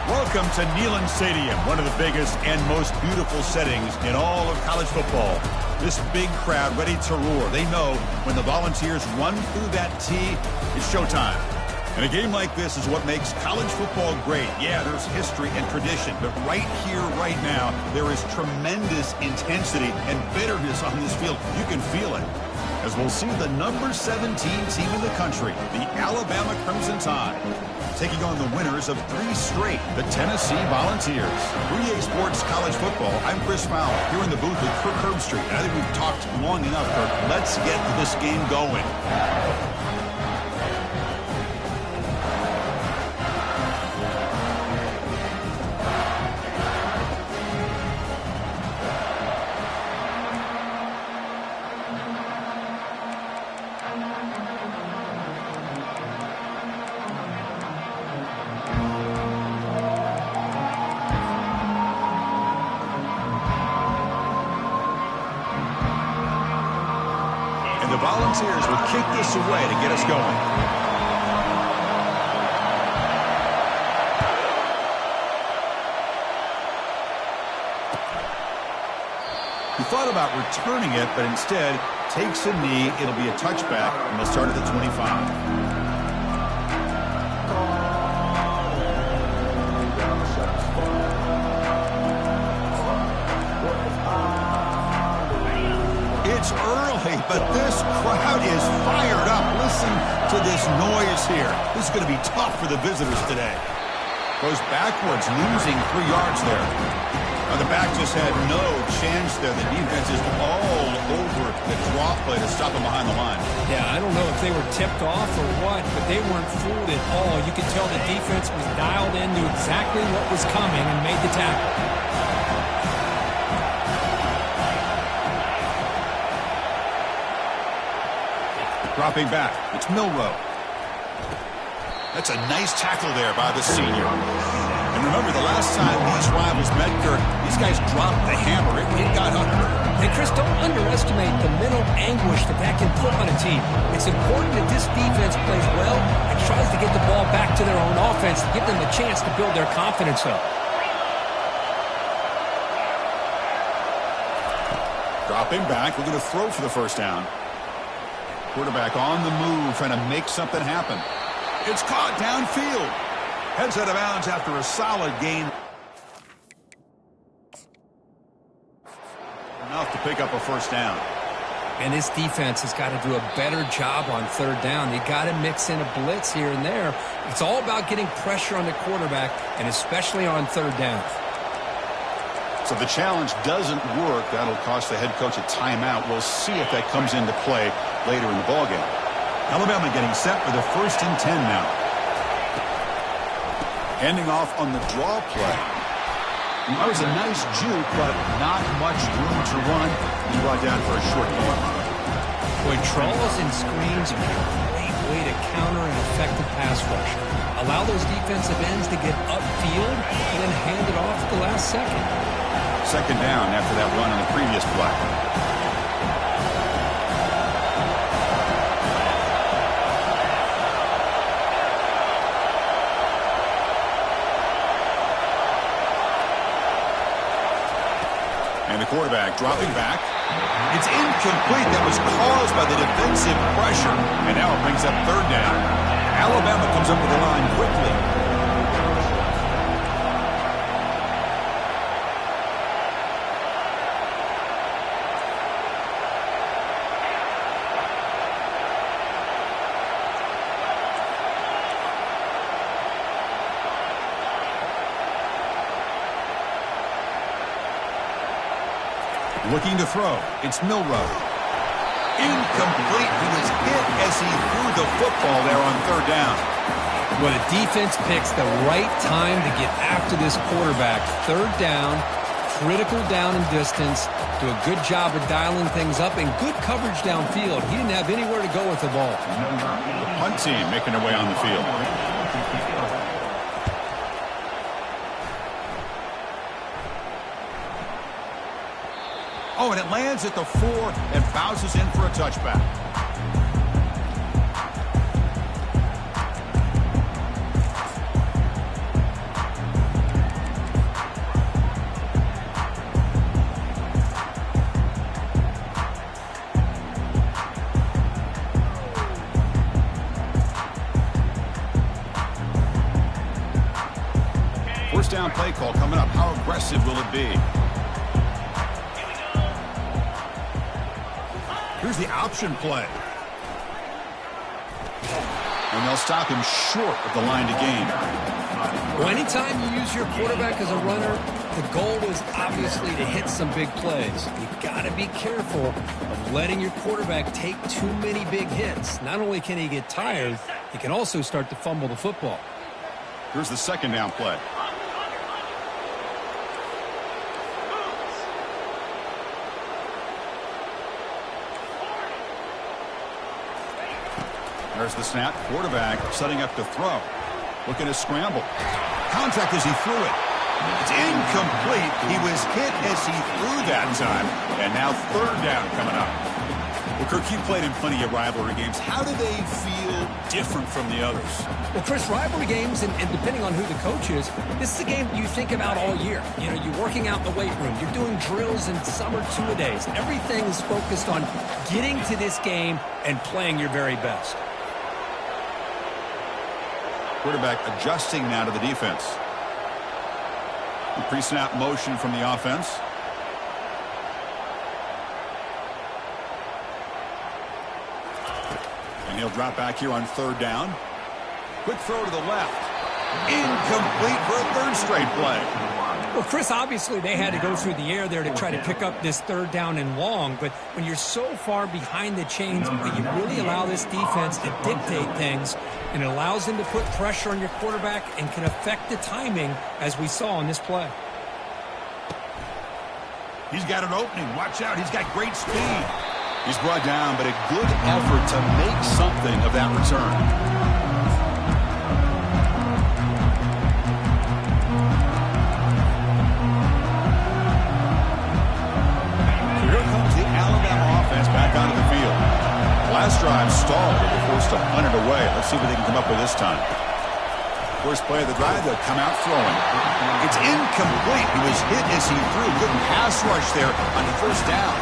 Welcome to Neyland Stadium, one of the biggest and most beautiful settings in all of college football. This big crowd ready to roar. They know when the Volunteers run through that tee, it's showtime. And a game like this is what makes college football great. Yeah, there's history and tradition, but right here, right now, there is tremendous intensity and bitterness on this field. You can feel it. As we'll see the number 17 team in the country, the Alabama Crimson Tide, taking on the winners of 3 straight, the Tennessee Volunteers. 3A Sports College Football, I'm Chris Fowler, here in the booth with Kirk Herbstreit. I think we've talked long enough, Kirk. Let's get this game going. The Volunteers will kick this away to get us going. He thought about returning it, but instead takes a knee. It'll be a touchback, and they'll start at the 25. It's early, but this crowd is fired up. Listen to this noise here. This is going to be tough for the visitors today. Goes backwards, losing 3 yards there. Now the back just had no chance there. The defense is all over the draw play to stop him behind the line. Yeah, I don't know if they were tipped off or what, but they weren't fooled at all. You could tell the defense was dialed in, knew exactly what was coming, and made the tackle. Dropping back, it's Milroe. That's a nice tackle there by the senior. And remember, the last time these rivals met, Kirk, these guys dropped the hammer. It got ugly. And, Chris, don't underestimate the mental anguish that can put on a team. It's important that this defense plays well and tries to get the ball back to their own offense to give them a chance to build their confidence up. Dropping back, we're going to throw for the first down. Quarterback on the move, trying to make something happen. It's caught downfield. Heads out of bounds after a solid gain. Enough to pick up a first down. And this defense has got to do a better job on third down. They got to mix in a blitz here and there. It's all about getting pressure on the quarterback, and especially on third down. So the challenge doesn't work. That'll cost the head coach a timeout. We'll see if that comes into play later in the ballgame. Alabama getting set for the 1st and 10 now. Handing off on the draw play. That was a nice juke, but not much room to run. He brought down for a short game. Boy, draws and screens are a great way to counter an effective pass rush. Allow those defensive ends to get upfield and then hand it off at the last second. Second down after that run on the previous play. And the quarterback dropping back. It's incomplete. That was caused by the defensive pressure. And now it brings up third down. Alabama comes up with the line quickly. Looking to throw. It's Milroe. Incomplete. He was hit as he threw the football there on third down. Well, the defense picks the right time to get after this quarterback. Third down, critical down and distance. Do a good job of dialing things up and good coverage downfield. He didn't have anywhere to go with the ball. The punt team making their way on the field. Oh, and it lands at the 4 and bounces in for a touchback. First down play call coming up. How aggressive will it be? Here's the option play. And they'll stop him short of the line to gain. Well, anytime you use your quarterback as a runner, the goal is obviously to hit some big plays. You've got to be careful of letting your quarterback take too many big hits. Not only can he get tired, he can also start to fumble the football. Here's the second down play. There's the snap. Quarterback setting up to throw. Looking to scramble. Contact as he threw it. It's incomplete. He was hit as he threw that time. And now third down coming up. Well, Kirk, you played in plenty of rivalry games. How do they feel different from the others? Well, Chris, rivalry games, and depending on who the coach is, this is a game you think about all year. You know, you're working out in the weight room. You're doing drills in summer two-a-days. Everything is focused on getting to this game and playing your very best. Quarterback adjusting now to the defense. Pre-snap motion from the offense. And he'll drop back here on third down. Quick throw to the left. Incomplete for a third straight play. Well, Chris, obviously they had to go through the air there to try to pick up this third down and long, but when you're so far behind the chains, you really allow this defense to dictate things, and it allows them to put pressure on your quarterback and can affect the timing, as we saw in this play. He's got an opening. Watch out. He's got great speed. He's brought down, but a good effort to make something of that return. Back onto the field. Last drive stalled, but they're forced to punt it away. Let's see what they can come up with this time. First play of the drive, they'll come out throwing. It's incomplete. He was hit as he threw. Good pass rush there on the first down.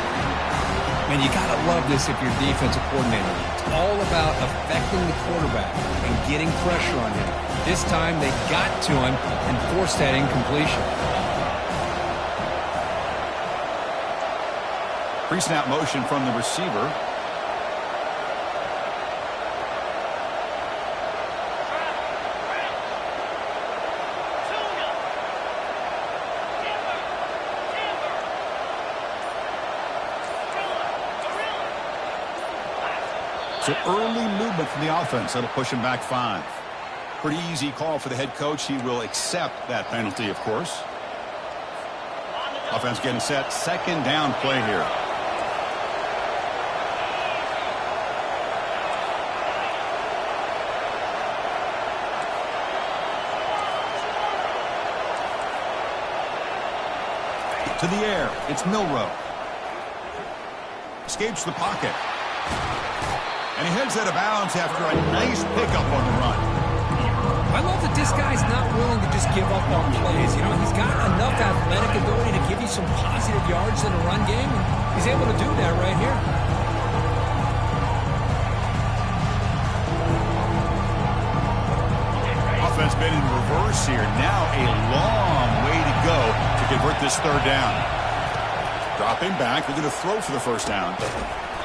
Man, you got to love this if you're defensive coordinator. It's all about affecting the quarterback and getting pressure on him. This time they got to him and forced that incompletion. Pre-snap motion from the receiver. So early movement from the offense. That'll push him back 5. Pretty easy call for the head coach. He will accept that penalty, of course. Offense getting set. Second down play here. To the air. It's Milrow. Escapes the pocket. And he heads out of bounds after a nice pickup on the run. I love that this guy's not willing to just give up on plays. You know, he's got enough athletic ability to give you some positive yards in the run game, and he's able to do that right here. Offense been in reverse here. Now a long way to go to convert this third down. Dropping back. They're going to throw for the first down.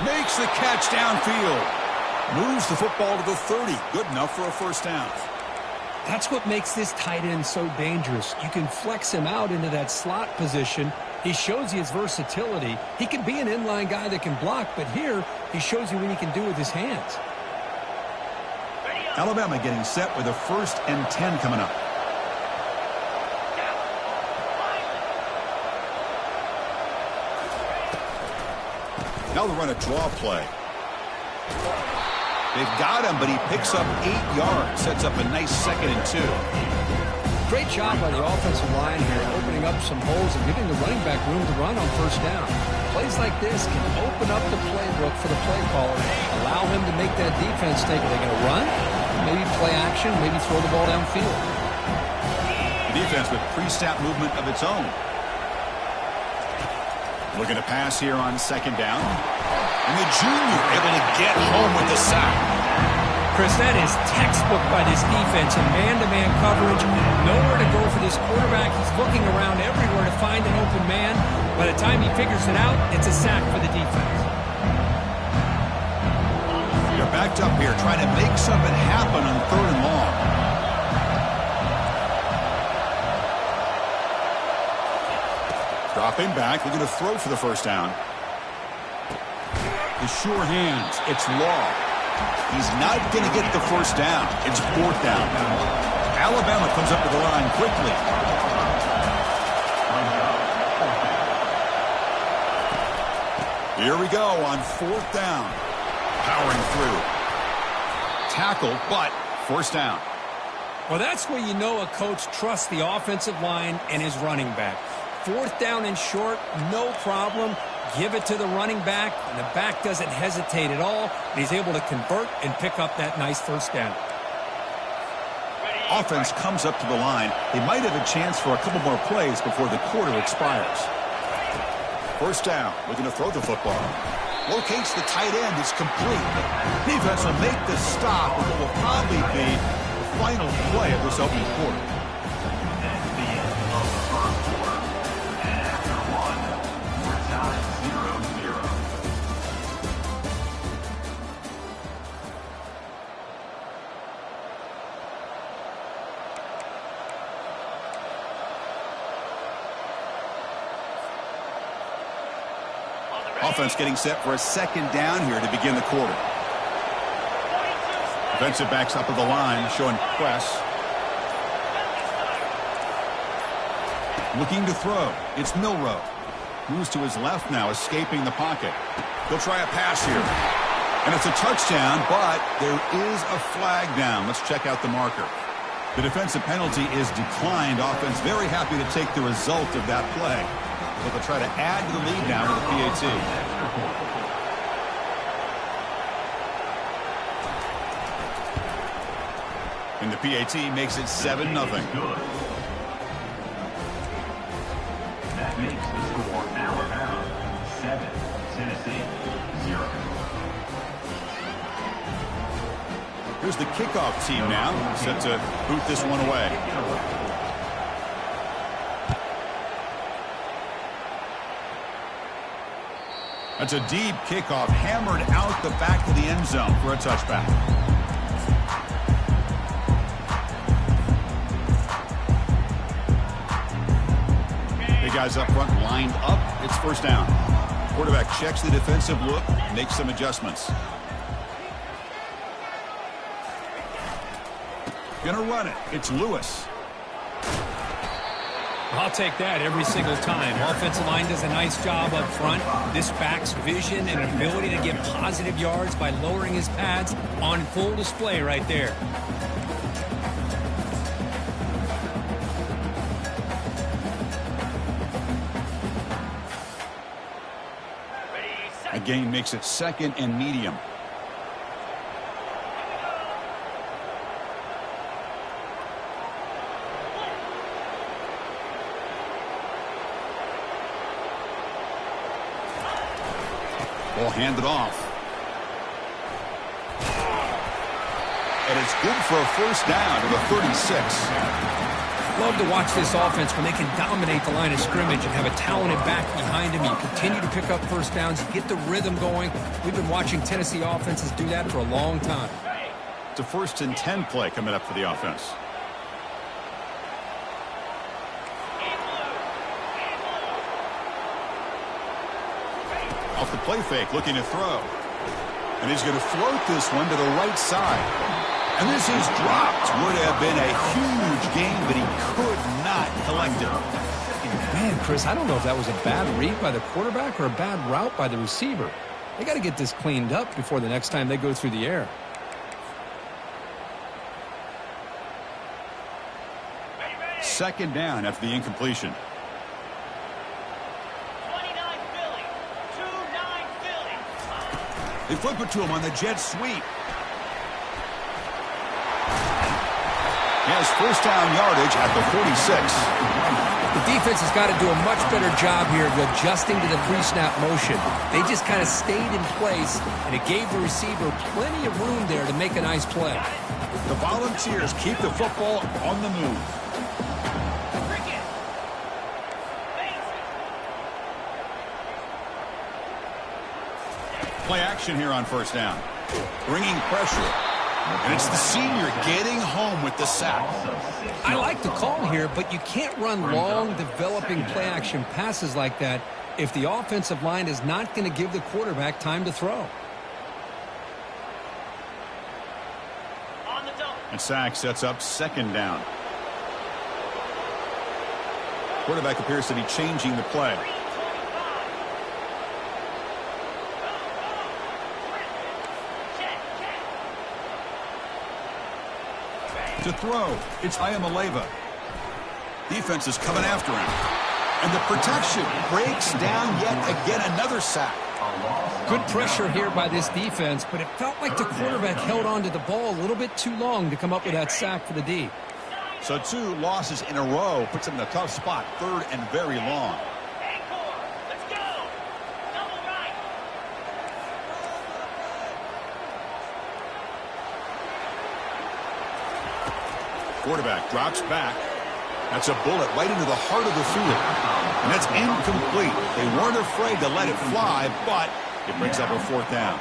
Makes the catch downfield. Moves the football to the 30. Good enough for a first down. That's what makes this tight end so dangerous. You can flex him out into that slot position. He shows you his versatility. He can be an inline guy that can block, but here he shows you what he can do with his hands. Alabama getting set with a 1st and 10 coming up. Now they'll run a draw play. They've got him, but he picks up 8 yards. Sets up a nice 2nd and 2. Great job by the offensive line here, opening up some holes and giving the running back room to run on first down. Plays like this can open up the playbook for the play caller, allow him to make that defense think, are they going to run? Maybe play action, maybe throw the ball downfield. The defense with pre-snap movement of its own. Looking to pass here on 2nd down. And the junior able to get home with the sack. Chris, that is textbook by this defense in man-to-man coverage. Nowhere to go for this quarterback. He's looking around everywhere to find an open man. By the time he figures it out, it's a sack for the defense. They're backed up here trying to make something happen on 3rd and long. Dropping back, looking to throw for the first down. The sure hands, it's Law. He's not going to get the first down. It's 4th down. Alabama comes up to the line quickly. Here we go on 4th down. Powering through. Tackle, but first down. Well, that's where you know a coach trusts the offensive line and his running back. 4th down and short, no problem. Give it to the running back, and the back doesn't hesitate at all. And he's able to convert and pick up that nice first down. Offense comes up to the line. They might have a chance for a couple more plays before the quarter expires. First down, looking to throw the football. Locates the tight end. It's complete. Defense will make the stop with what will probably be the final play of this opening quarter. Offense getting set for a 2nd down here to begin the quarter. Defensive backs up of the line, showing press. Looking to throw. It's Milroe. Moves to his left now, escaping the pocket. He'll try a pass here. And it's a touchdown, but there is a flag down. Let's check out the marker. The defensive penalty is declined. Offense very happy to take the result of that play. But they'll try to add to the lead now with a PAT. And the PAT makes it 7-0. That makes the score Alabama 7, Tennessee 0. Here's the kickoff team now, set to boot this one away. That's a deep kickoff, hammered out the back of the end zone for a touchback. Big guys up front lined up. It's first down. Quarterback checks the defensive look, makes some adjustments. Gonna run it. It's Lewis. I'll take that every single time. Offensive line does a nice job up front. This back's vision and ability to get positive yards by lowering his pads on full display right there. A gain makes it 2nd and medium. Ball handed off. And it's good for a first down to the 36. Love to watch this offense when they can dominate the line of scrimmage and have a talented back behind him. You continue to pick up first downs, get the rhythm going. We've been watching Tennessee offenses do that for a long time. It's a 1st and 10 play coming up for the offense. Off the play fake, looking to throw. And he's going to float this one to the right side. And this is dropped. Would have been a huge gain, but he could not collect it. Man, Chris, I don't know if that was a bad read by the quarterback or a bad route by the receiver. They got to get this cleaned up before the next time they go through the air. Second down after the incompletion. They flip it to him on the jet sweep. He has first down yardage at the 46. The defense has got to do a much better job here of adjusting to the pre-snap motion. They just kind of stayed in place, and it gave the receiver plenty of room there to make a nice play. The Volunteers keep the football on the move. Play action here on first down. Bringing pressure. And it's the senior getting home with the sack. I like the call here, but you can't run long, developing play-action passes like that if the offensive line is not going to give the quarterback time to throw. And sack sets up second down. Quarterback appears to be changing the play. To throw, it's Ayamaleva. Defense is coming after him. And the protection breaks down yet again, another sack. Good pressure here by this defense, but it felt like the quarterback held on to the ball a little bit too long to come up with that sack for the D. So 2 losses in a row puts him in a tough spot, third and very long. Quarterback drops back. That's a bullet right into the heart of the field. And that's incomplete. They weren't afraid to let it fly, but it brings up a fourth down.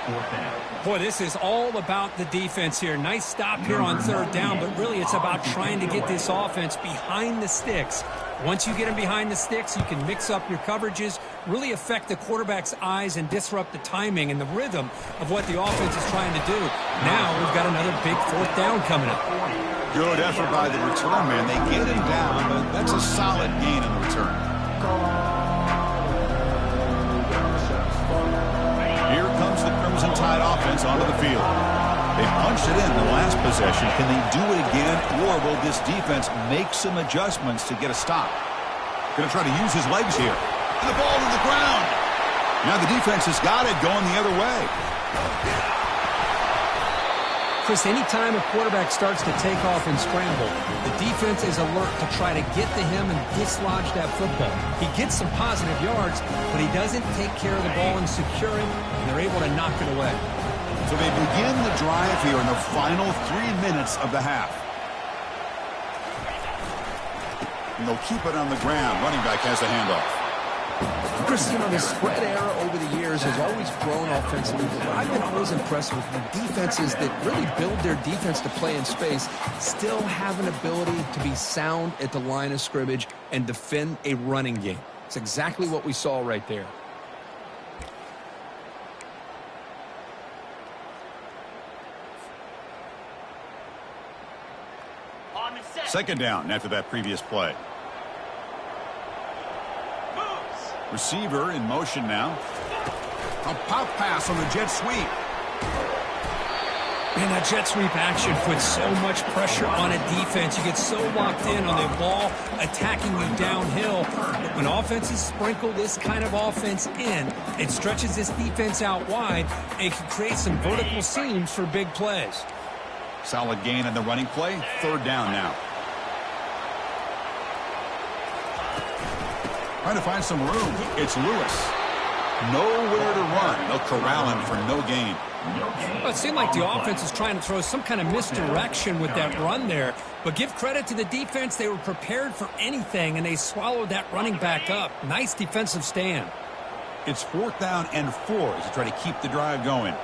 Boy, this is all about the defense here. Nice stop here on third down, but really it's about trying to get this offense behind the sticks. Once you get them behind the sticks, you can mix up your coverages, really affect the quarterback's eyes and disrupt the timing and the rhythm of what the offense is trying to do. Now we've got another big fourth down coming up. Good effort by the return man. They get him down, but that's a solid gain in the return. Here comes the Crimson Tide offense onto the field. They punched it in the last possession. Can they do it again, or will this defense make some adjustments to get a stop? Going to try to use his legs here. And the ball to the ground. Now the defense has got it going the other way. Chris, anytime a quarterback starts to take off and scramble, the defense is alert to try to get to him and dislodge that football. He gets some positive yards, but he doesn't take care of the ball and secure it, and they're able to knock it away. So they begin the drive here in the final 3 minutes of the half. And they'll keep it on the ground. Running back has the handoff. Chris, you know, the spread era over the years has always grown offensively, but I've been always impressed with the defenses that really build their defense to play in space, still have an ability to be sound at the line of scrimmage and defend a running game. It's exactly what we saw right there. Second down after that previous play. Receiver in motion now. A pop pass on the jet sweep. Man, that jet sweep action puts so much pressure on a defense. You get so locked in on the ball attacking you downhill. But when offenses sprinkle this kind of offense in, it stretches this defense out wide and can create some vertical seams for big plays. Solid gain on the running play. Third down now. Trying to find some room. It's Lewis. Nowhere to run. They'll corral him for no gain. Well, it seemed like the offense is trying to throw some kind of misdirection with that run there. But give credit to the defense. They were prepared for anything, and they swallowed that running back up. Nice defensive stand. It's fourth down and 4 as they try to keep the drive going.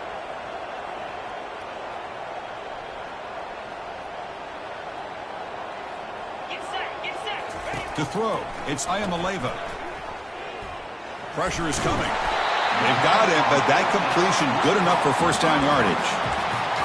To throw, it's Ayamaleva. Pressure is coming. They've got it, but that completion good enough for first down yardage.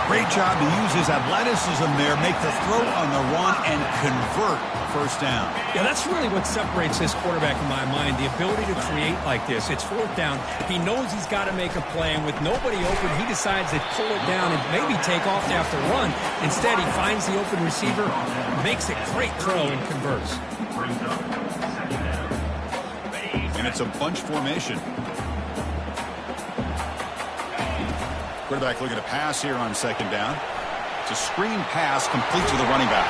Great job to use his athleticism there, make the throw on the run, and convert first down. Yeah, that's really what separates this quarterback in my mind, the ability to create like this. It's fourth down. He knows he's got to make a play, and with nobody open, he decides to pull it down and maybe take off after run. Instead, he finds the open receiver, makes a great throw, and converts. And it's a bunch formation. Quarterback looking to pass here on second down. It's a screen pass complete to the running back.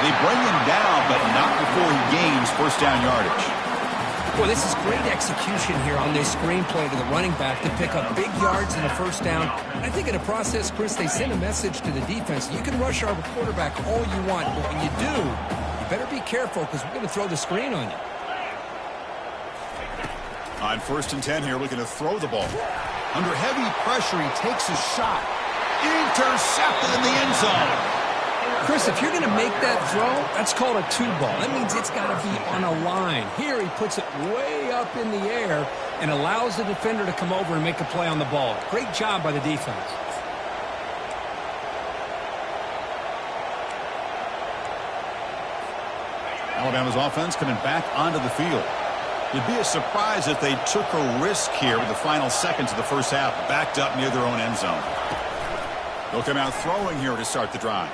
They bring him down, but not before he gains first down yardage. Well, this is great execution here on this screenplay to the running back to pick up big yards and a first down. I think in the process, Chris, they send a message to the defense. You can rush our quarterback all you want, but when you do, you better be careful because we're going to throw the screen on you. On 1st and 10 here, looking to throw the ball. Under heavy pressure, he takes a shot. Intercepted in the end zone. Chris, if you're going to make that throw, that's called a two ball. That means it's got to be on a line. Here he puts it way up in the air and allows the defender to come over and make a play on the ball. Great job by the defense. Alabama's offense coming back onto the field. It'd be a surprise if they took a risk here with the final seconds of the first half, backed up near their own end zone. They'll come out throwing here to start the drive.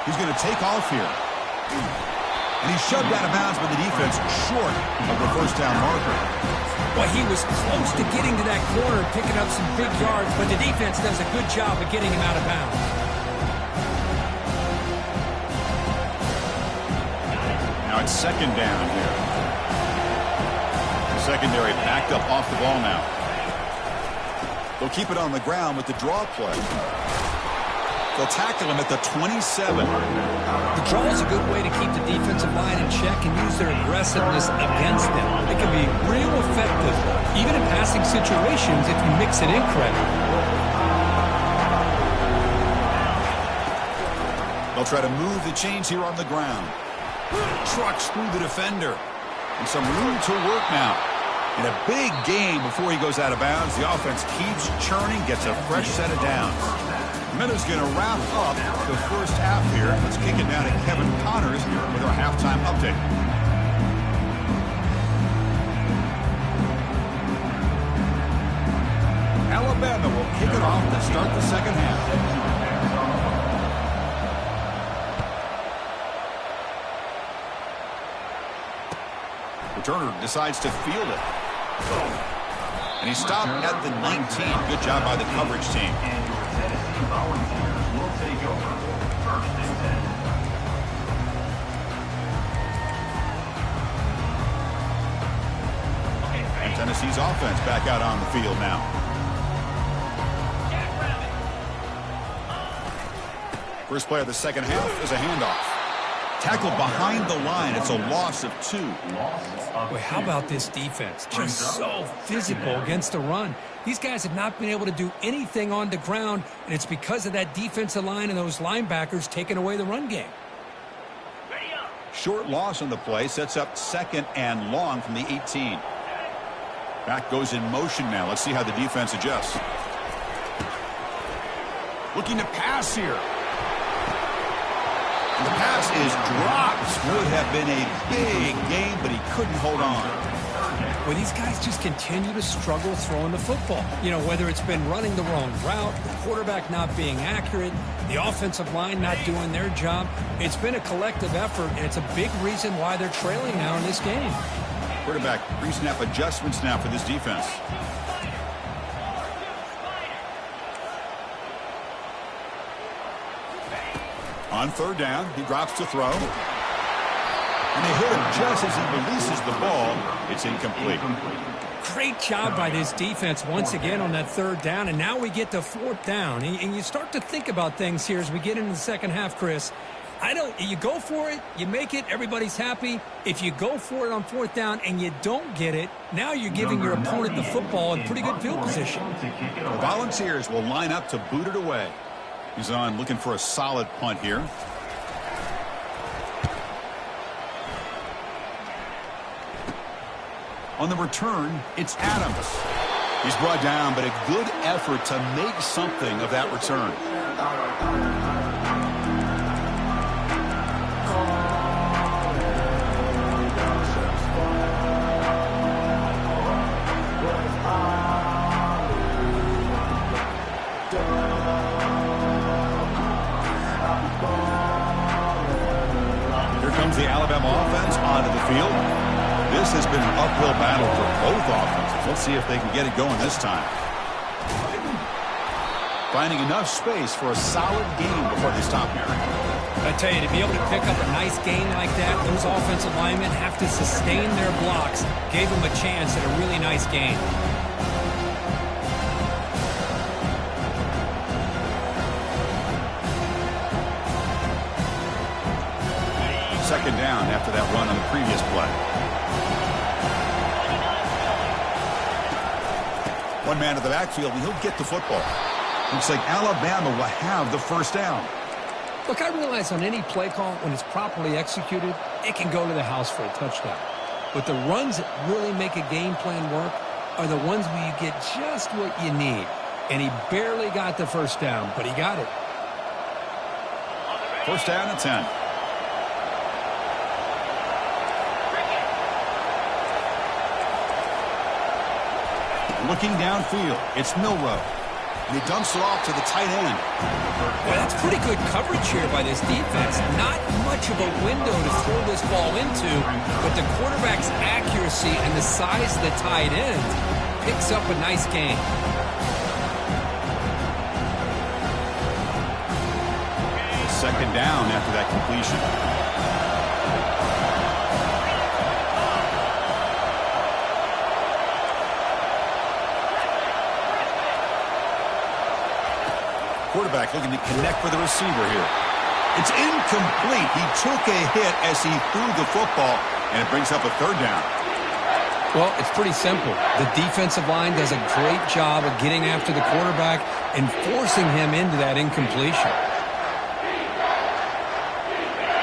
He's going to take off here. And he's shoved out of bounds by the defense short of the first down marker. Well, he was close to getting to that corner and picking up some big yards, but the defense does a good job of getting him out of bounds. Now it's second down here. The secondary backed up off the ball now. They'll keep it on the ground with the draw play. They'll tackle him at the 27. The draw is a good way to keep the defensive line in check and use their aggressiveness against them. It can be real effective, even in passing situations, if you mix it in correctly. They'll try to move the chains here on the ground. Trucks through the defender. And some room to work now. In a big game before he goes out of bounds, the offense keeps churning, gets a fresh set of downs. Meadows going to wrap up the first half here. Let's kick it down to Kevin Connors with our halftime update. Alabama will kick it off to start the second half. Returner decides to field it. And he stopped at the 19. Good job by the coverage team. Volunteers will take over 1st and 10. And Tennessee's offense back out on the field now. First play of the second half is a handoff. Tackled behind the line. It's a loss of 2. Boy, how about this defense? Just so physical against the run. These guys have not been able to do anything on the ground, and it's because of that defensive line and those linebackers taking away the run game. Short loss on the play sets up 2nd and long from the 18. Back goes in motion now. Let's see how the defense adjusts. Looking to pass here. And the pass is dropped. Would have been a big game, but he couldn't hold on. Well, these guys just continue to struggle throwing the football. You know, whether it's been running the wrong route, the quarterback not being accurate, the offensive line not doing their job. It's been a collective effort, and it's a big reason why they're trailing now in this game. Quarterback pre-snap adjustments now for this defense. On 3rd down, he drops to throw. And they hit him just as he releases the ball. It's incomplete. Great job by this defense once again on that 3rd down, and now we get to 4th down. And you start to think about things here as we get into the second half, Chris. You go for it, you make it, everybody's happy. If you go for it on 4th down and you don't get it, now you're giving your opponent the football in pretty good field position. The Volunteers will line up to boot it away. He's on looking for a solid punt here. On the return, it's Adams. He's brought down, but a good effort to make something of that return. Here comes the Alabama offense onto the field. This has been an uphill battle for both offenses. Let's see if they can get it going this time. Finding enough space for a solid game before they stop here. I tell you, to be able to pick up a nice gain like that, those offensive linemen have to sustain their blocks. Gave them a chance at a really nice gain. Second down after that run on the previous play. One man to the backfield, and he'll get the football. Looks like Alabama will have the first down. Look, I realize on any play call, when it's properly executed, it can go to the house for a touchdown. But the runs that really make a game plan work are the ones where you get just what you need. And he barely got the first down, but he got it. First down and 10. Looking downfield, it's Milroe. And he dumps it off to the tight end. Well, that's pretty good coverage here by this defense. Not much of a window to throw this ball into, but the quarterback's accuracy and the size of the tight end picks up a nice gain. Second down after that completion. Quarterback looking to connect with the receiver here. It's incomplete. He took a hit as he threw the football, and it brings up a third down. Well, it's pretty simple. The defensive line does a great job of getting after the quarterback and forcing him into that incompletion.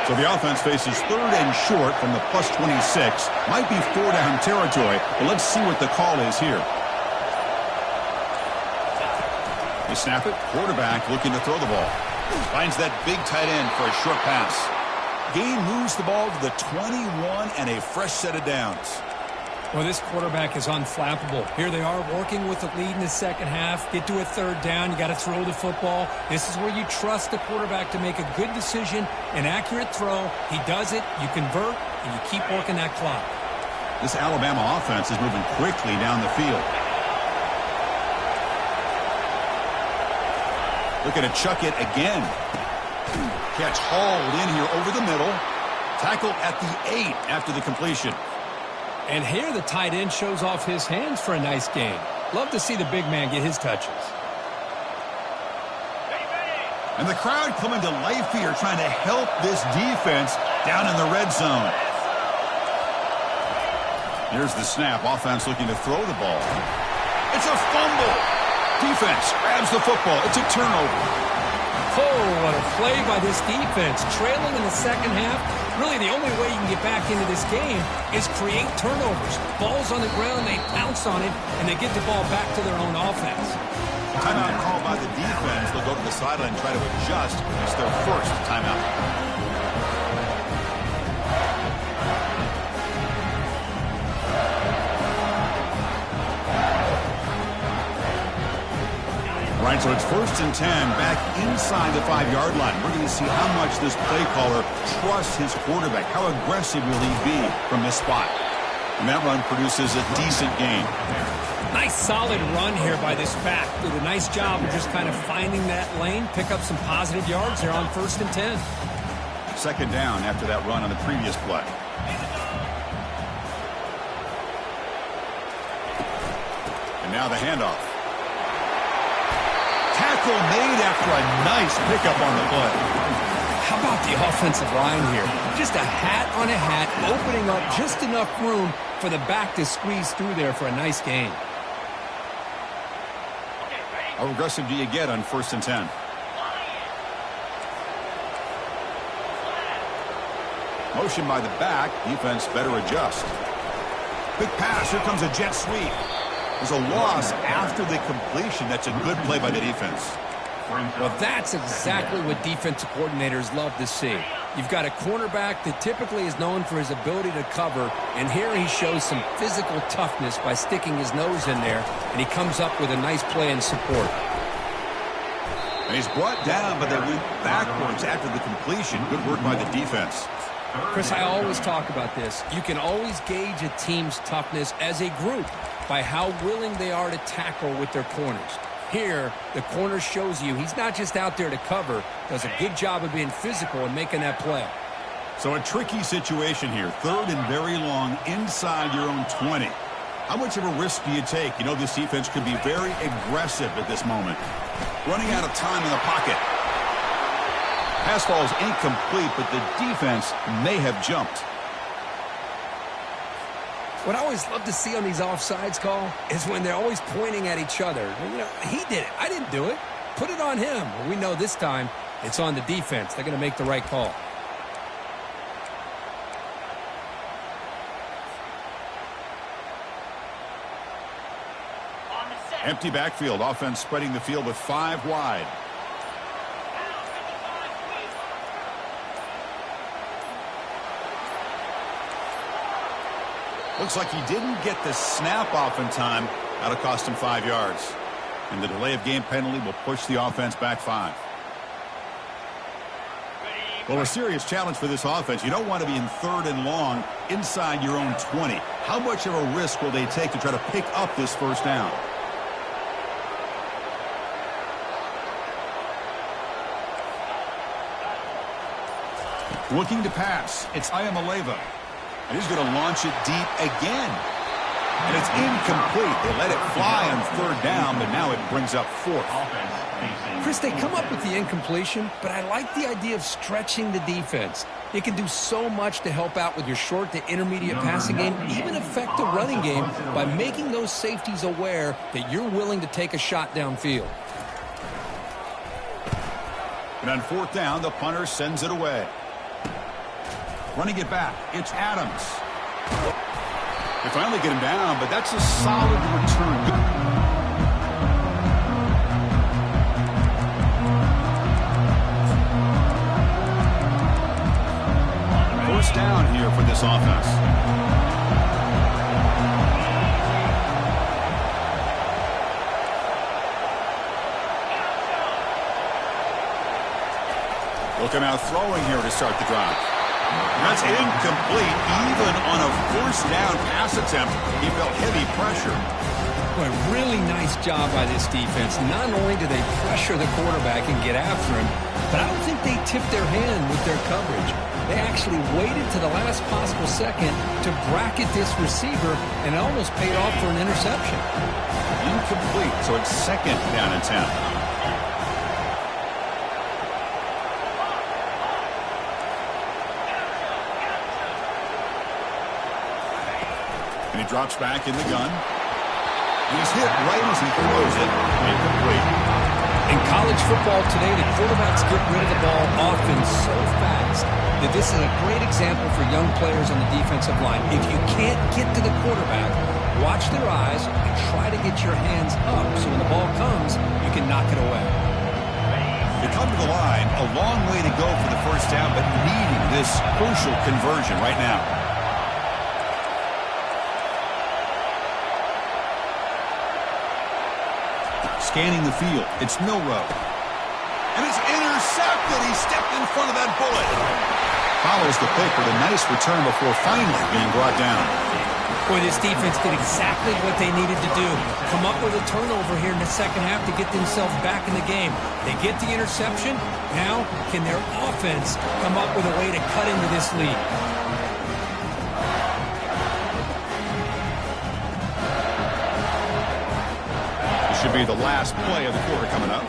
So the offense faces third and short from the plus 26. Might be four-down territory, but let's see what the call is here. They snap it. Quarterback looking to throw the ball. Finds that big tight end for a short pass. Gain moves the ball to the 21 and a fresh set of downs. Well, this quarterback is unflappable. Here they are working with the lead in the second half. Get to a third down. You got to throw the football. This is where you trust the quarterback to make a good decision, an accurate throw. He does it. You convert, and you keep working that clock. This Alabama offense is moving quickly down the field. Looking to chuck it again. Catch hauled in here over the middle. Tackled at the 8 after the completion. And here the tight end shows off his hands for a nice gain. Love to see the big man get his touches. And the crowd coming to life here, trying to help this defense down in the red zone. Here's the snap. Offense looking to throw the ball. It's a fumble. Defense grabs the football. It's a turnover. Oh, what a play by this defense. Trailing in the second half. Really, the only way you can get back into this game is create turnovers. Ball's on the ground, they pounce on it, and they get the ball back to their own offense. Timeout called by the defense. They'll go to the sideline and try to adjust. It's their first timeout. All right, so it's first and 10 back inside the 5-yard line. We're going to see how much this play caller trusts his quarterback. How aggressive will he be from this spot? And that run produces a decent gain. Nice solid run here by this back. Did a nice job of just kind of finding that lane, pick up some positive yards there on first and 10. Second down after that run on the previous play. And now the handoff. Tackle made after a nice pickup on the play. How about the offensive line here? Just a hat on a hat, opening up just enough room for the back to squeeze through there for a nice gain. How aggressive do you get on first and 10? Motion by the back. Defense better adjust. Big pass. Here comes a jet sweep. There's a loss after the completion. That's a good play by the defense. Well, that's exactly what defensive coordinators love to see. You've got a cornerback that typically is known for his ability to cover, and here he shows some physical toughness by sticking his nose in there, and he comes up with a nice play and support. And he's brought down, but they went backwards after the completion. Good work by the defense. Chris, I always talk about this. You can always gauge a team's toughness as a group by how willing they are to tackle with their corners. Here, the corner shows you he's not just out there to cover, does a good job of being physical and making that play. So a tricky situation here. 3rd and very long inside your own 20. How much of a risk do you take? You know this defense could be very aggressive at this moment. Running out of time in the pocket. Pass ball is incomplete, but the defense may have jumped. What I always love to see on these offsides call is when they're always pointing at each other. You know, he did it. I didn't do it. Put it on him. Well, we know this time it's on the defense. They're going to make the right call. Empty backfield. Offense spreading the field with 5 wide. Looks like he didn't get the snap off in time. That'll cost him 5 yards. And the delay of game penalty will push the offense back 5. Well, a serious challenge for this offense. You don't want to be in 3rd and long inside your own 20. How much of a risk will they take to try to pick up this first down? Looking to pass. It's Ayamaleva. And he's going to launch it deep again. And it's incomplete. They let it fly on 3rd down, but now it brings up 4th. Chris, they come up with the incompletion, but I like the idea of stretching the defense. It can do so much to help out with your short to intermediate passing game, even affect the running game by making those safeties aware that you're willing to take a shot downfield. And on 4th down, the punter sends it away. Running it back, it's Adams. They finally get him down, but that's a solid return. First down here for this offense. Looking out throwing here to start the drive. That's incomplete. Even on a 1st down pass attempt, he felt heavy pressure. Boy, really nice job by this defense. Not only do they pressure the quarterback and get after him, but I don't think they tipped their hand with their coverage. They actually waited to the last possible second to bracket this receiver, and it almost paid off for an interception. Incomplete, so it's 2nd down and 10. And he drops back in the gun. He's hit right as he throws it. Incomplete. In college football today, the quarterbacks get rid of the ball often so fast that this is a great example for young players on the defensive line. If you can't get to the quarterback, watch their eyes and try to get your hands up so when the ball comes, you can knock it away. They come to the line, a long way to go for the first down, but needing this crucial conversion right now. Scanning the field, it's Milrow. And it's intercepted. He stepped in front of that bullet. Follows the pick with a nice return before finally being brought down. Boy, this defense did exactly what they needed to do. Come up with a turnover here in the second half to get themselves back in the game. They get the interception. Now, can their offense come up with a way to cut into this lead? Should be the last play of the quarter coming up.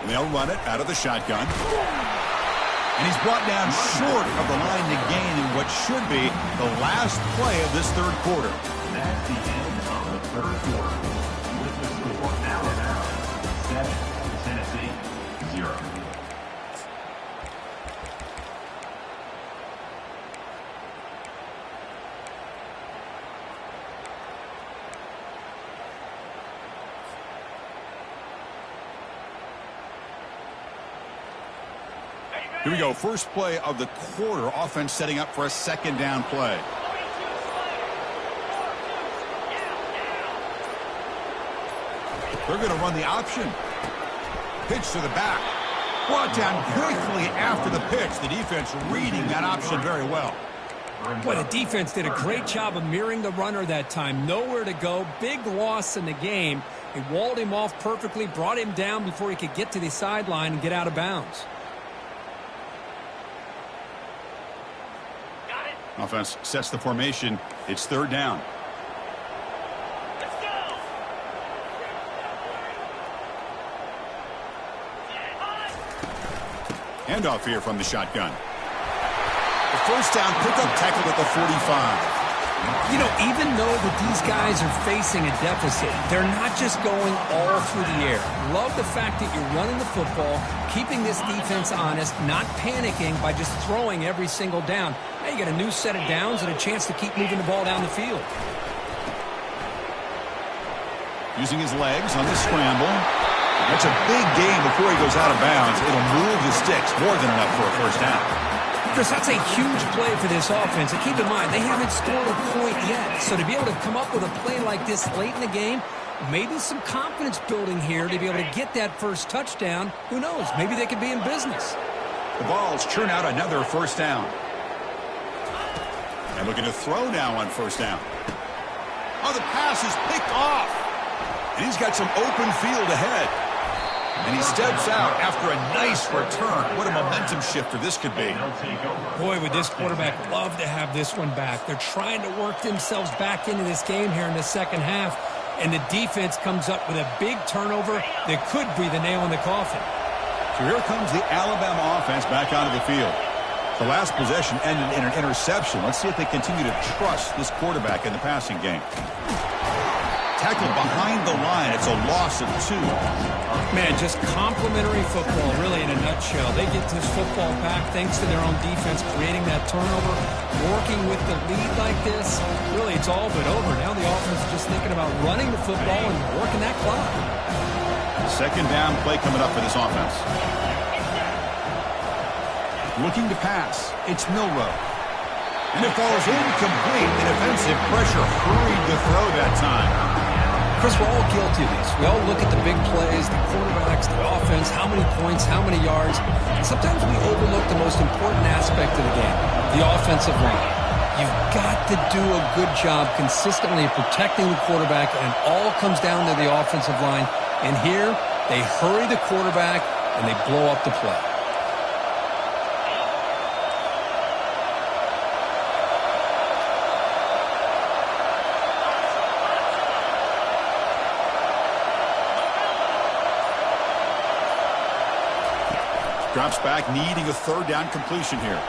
And they'll run it out of the shotgun. And he's brought down short of the line to gain in what should be the last play of this 3rd quarter. That's the end of the 3rd quarter. With the score now at 7, Tennessee 0. Here we go. First play of the quarter. Offense setting up for a 2nd down play. They're going to run the option. Pitch to the back. Brought down quickly after the pitch. The defense reading that option very well. Boy, the defense did a great job of mirroring the runner that time. Nowhere to go. Big loss in the game. They walled him off perfectly, brought him down before he could get to the sideline and get out of bounds. Offense sets the formation. It's third down. Let's go. Handoff here from the shotgun. The first down pickup tackled at the 45. You know, even though that these guys are facing a deficit, they're not just going all through the air. Love the fact that you're running the football, keeping this defense honest, not panicking by just throwing every single down. Now you got a new set of downs and a chance to keep moving the ball down the field. Using his legs on the scramble. That's a big gain before he goes out of bounds. It'll move the sticks, more than enough for a first down. Chris, that's a huge play for this offense. And keep in mind, they haven't scored a point yet. So to be able to come up with a play like this late in the game, maybe some confidence building here to be able to get that first touchdown. Who knows? Maybe they could be in business. The Vols churn out another first down. And looking to throw now on first down. Oh, the pass is picked off. And he's got some open field ahead. And he steps out after a nice return. What a momentum shifter this could be. Boy, would this quarterback love to have this one back. They're trying to work themselves back into this game here in the second half. And the defense comes up with a big turnover that could be the nail in the coffin. So here comes the Alabama offense back onto the field. The last possession ended in an interception. Let's see if they continue to trust this quarterback in the passing game. Tackled behind the line. It's a loss of 2. Man, just complimentary football, really, in a nutshell. They get this football back thanks to their own defense, creating that turnover, working with the lead like this. Really, it's all but over. Now the offense is just thinking about running the football and working that clock. Second down play coming up for this offense. Looking to pass. It's Milroe. And it falls incomplete. The defensive pressure hurried to throw that time. Chris, we're all guilty of this. We all look at the big plays, the quarterbacks, the offense, how many points, how many yards. And sometimes we overlook the most important aspect of the game, the offensive line. You've got to do a good job consistently protecting the quarterback, and it all comes down to the offensive line. And here, they hurry the quarterback, and they blow up the play. Drops back, needing a third down completion here.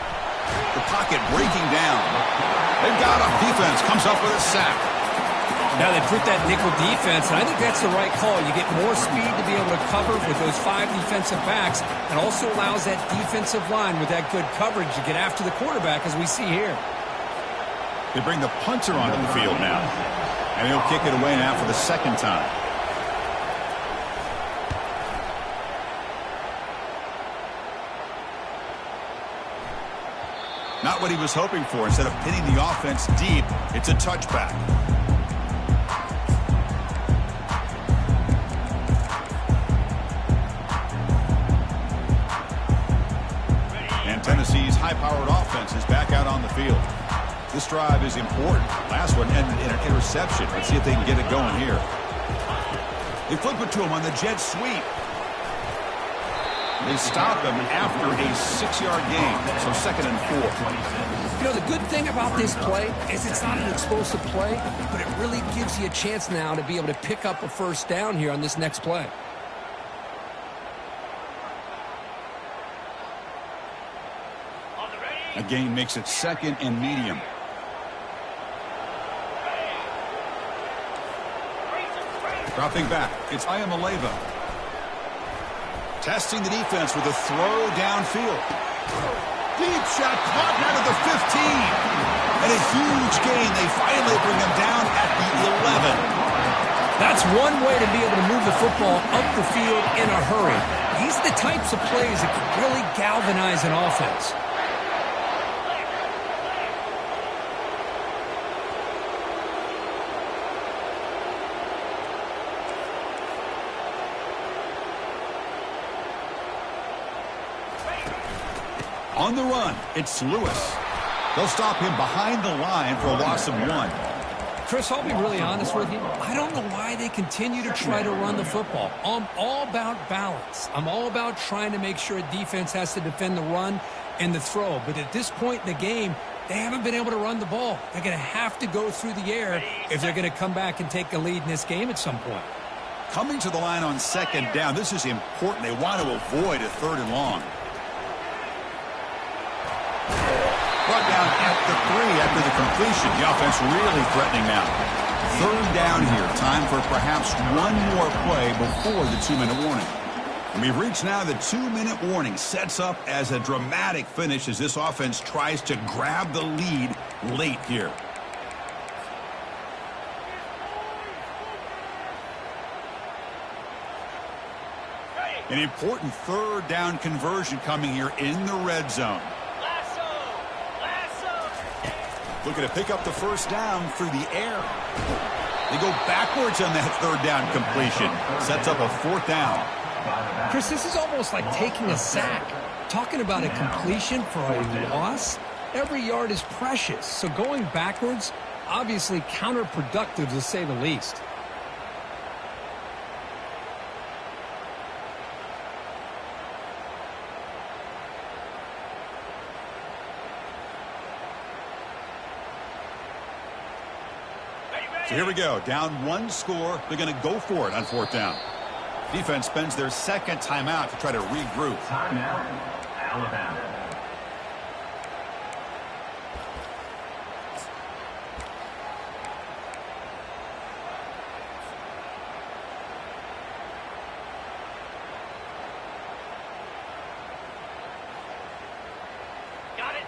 The pocket breaking down. They've got him. Defense comes up with a sack. Now they put that nickel defense, and I think that's the right call. You get more speed to be able to cover with those 5 defensive backs, and also allows that defensive line with that good coverage to get after the quarterback, as we see here. They bring the punter onto the field now, and he'll kick it away now for the second time. Not what he was hoping for. Instead of pinning the offense deep, it's a touchback. And Tennessee's high-powered offense is back out on the field. This drive is important. Last one ended in an interception. Let's see if they can get it going here. They flip it to him on the jet sweep. They stop him after a 6-yard gain, so 2nd and 4. You know, the good thing about this play is it's not an explosive play, but it really gives you a chance now to be able to pick up a first down here on this next play. A gain makes it 2nd and medium. Dropping back, it's Ayamaleva. Testing the defense with a throw downfield. Deep shot caught out of the 15. And a huge gain. They finally bring him down at the 11. That's one way to be able to move the football up the field in a hurry. These are the types of plays that can really galvanize an offense. On the run, it's Lewis. They'll stop him behind the line for a loss of 1. Chris, I'll be really honest with you. I don't know why they continue to try to run the football. I'm all about balance. I'm all about trying to make sure a defense has to defend the run and the throw. But at this point in the game, they haven't been able to run the ball. They're going to have to go through the air if they're going to come back and take a lead in this game at some point. Coming to the line on 2nd down, this is important. They want to avoid a 3rd and long. Brought down at the 3 after the completion. The offense really threatening now. 3rd down here. Time for perhaps one more play before the 2-minute warning. And we've reached now the 2-minute warning. Sets up as a dramatic finish as this offense tries to grab the lead late here. An important 3rd down conversion coming here in the red zone. Looking to pick up the 1st down through the air. They go backwards on that 3rd down completion. Sets up a 4th down. Chris, this is almost like taking a sack. Talking about a completion for a loss, every yard is precious. So going backwards, obviously counterproductive to say the least. So here we go. Down 1 score. They're going to go for it on 4th down. Defense spends their 2nd timeout to try to regroup. Timeout, Alabama.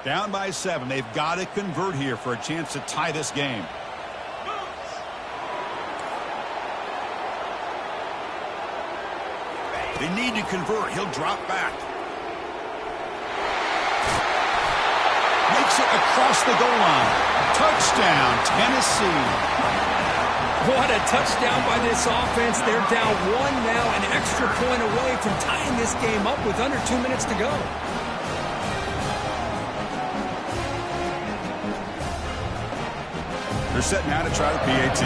Down by 7. They've got to convert here for a chance to tie this game. They need to convert. He'll drop back. Makes it across the goal line. Touchdown, Tennessee. What a touchdown by this offense. They're down 1 now, an extra point away from tying this game up with under 2 minutes to go. They're set now to try the PAT.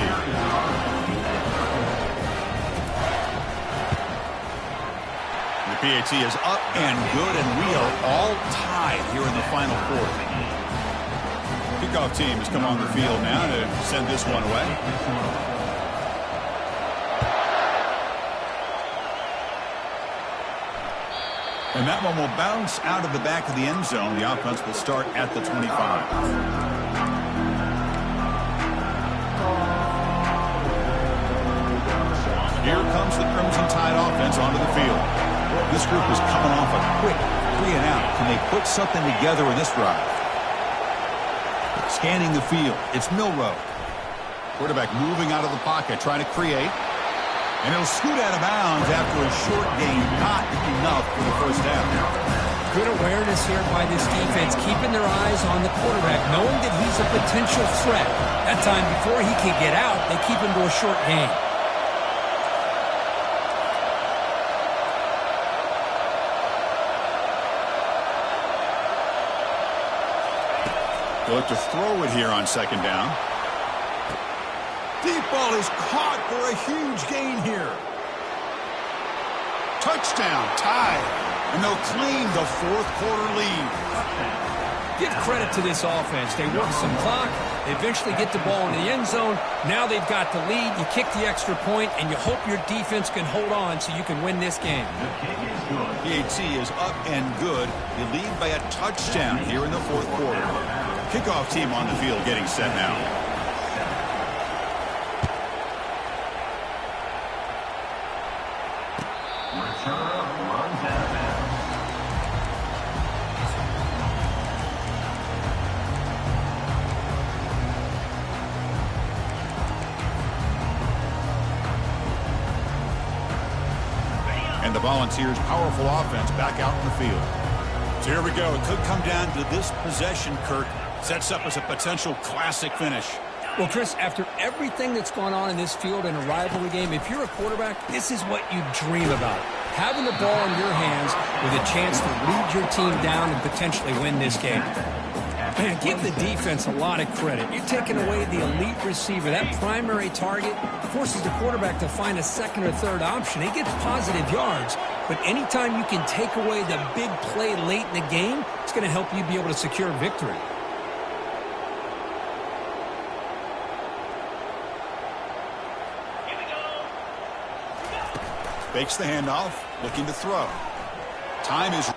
The PAT is up and good, and we are all tied here in the final quarter. Kickoff team has come on the field now to send this one away. And that one will bounce out of the back of the end zone. The offense will start at the 25. Here comes the Crimson Tide offense onto the field. This group is coming off a quick 3 and out. Can they put something together in this drive? Scanning the field. It's Milrow. Quarterback moving out of the pocket, trying to create. And he'll scoot out of bounds after a short gain. Not enough for the 1st down. Good awareness here by this defense, keeping their eyes on the quarterback, knowing that he's a potential threat. That time before he can get out, they keep him to a short gain. They'll look to throw it here on 2nd down. Deep ball is caught for a huge gain here. Touchdown, Tide. And they'll claim the 4th quarter lead. Give credit to this offense. They work some clock. They eventually get the ball in the end zone. Now they've got the lead. You kick the extra point, and you hope your defense can hold on so you can win this game. PAT is up and good. You lead by a touchdown here in the 4th quarter. Kickoff team on the field getting set now. And the Volunteers' powerful offense back out in the field. So here we go. It could come down to this possession, Kirk. Sets up as a potential classic finish. Well, Chris, after everything that's gone on in this field in a rivalry game, if you're a quarterback, this is what you dream about. Having the ball in your hands with a chance to lead your team down and potentially win this game. Man, give the defense a lot of credit. You're taking away the elite receiver. That primary target forces the quarterback to find a second or third option. He gets positive yards, but anytime you can take away the big play late in the game, it's going to help you be able to secure victory. Fakes the handoff, looking to throw. Time is